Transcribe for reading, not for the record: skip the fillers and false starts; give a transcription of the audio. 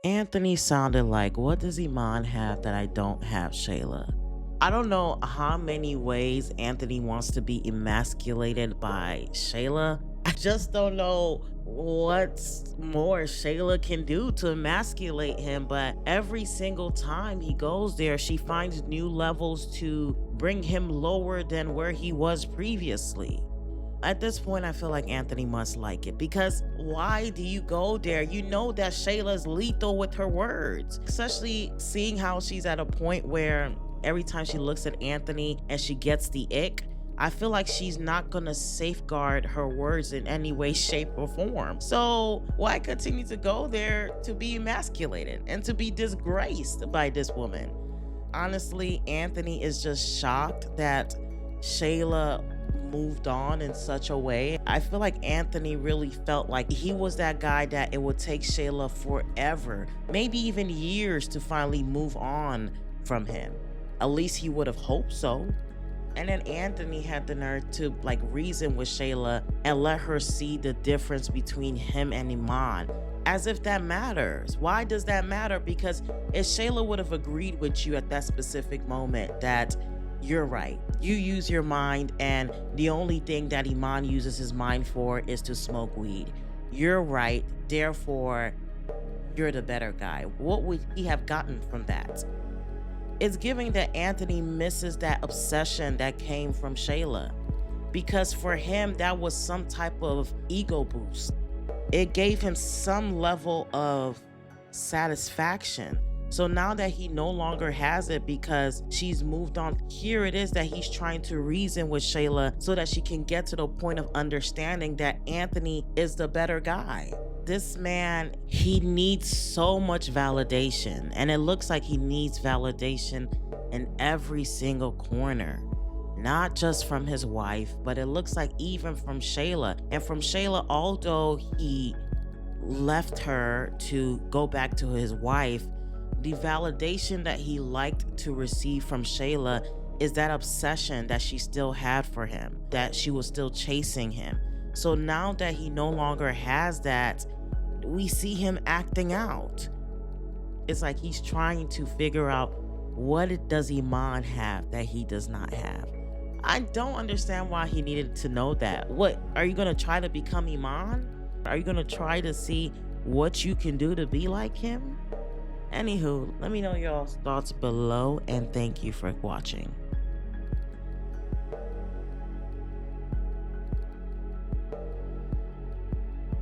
Anthony sounded like, what does Iman have that I don't have, Shayla? I don't know how many ways Anthony wants to be emasculated by Shayla. I just don't know what more Shayla can do to emasculate him. But every single time he goes there, she finds new levels to bring him lower than where he was previously. At this point, I feel like Anthony must like it, because why do you go there? You know that Shayla's lethal with her words, especially seeing how she's at a point where every time she looks at Anthony and she gets the ick, I feel like she's not gonna safeguard her words in any way, shape, or form. So why continue to go there to be emasculated and to be disgraced by this woman? Honestly, Anthony is just shocked that Shayla moved on in such a way. I feel like Anthony really felt like he was that guy that it would take Shayla forever, maybe even years, to finally move on from him. At least he would have hoped so. And then Anthony had the nerve to reason with Shayla and let her see the difference between him and Iman, as if that matters. Why does that matter? Because if Shayla would have agreed with you at that specific moment that you're right, you use your mind, and the only thing that Iman uses his mind for is to smoke weed. You're right, therefore you're the better guy. What would he have gotten from that? It's giving that Anthony misses that obsession that came from Shayla, because for him that was some type of ego boost. It gave him some level of satisfaction. So now that he no longer has it because she's moved on, here it is that he's trying to reason with Shayla so that she can get to the point of understanding that Anthony is the better guy. This man, he needs so much validation, and it looks like he needs validation in every single corner. Not just from his wife, but it looks like even from Shayla. And from Shayla, although he left her to go back to his wife, the validation that he liked to receive from Shayla is that obsession that she still had for him, that she was still chasing him. So now that he no longer has that, we see him acting out. It's like he's trying to figure out, what does Iman have that he does not have? I don't understand why he needed to know that. What, are you gonna try to become Iman? Are you gonna try to see what you can do to be like him? Anywho, let me know your thoughts below, and thank you for watching.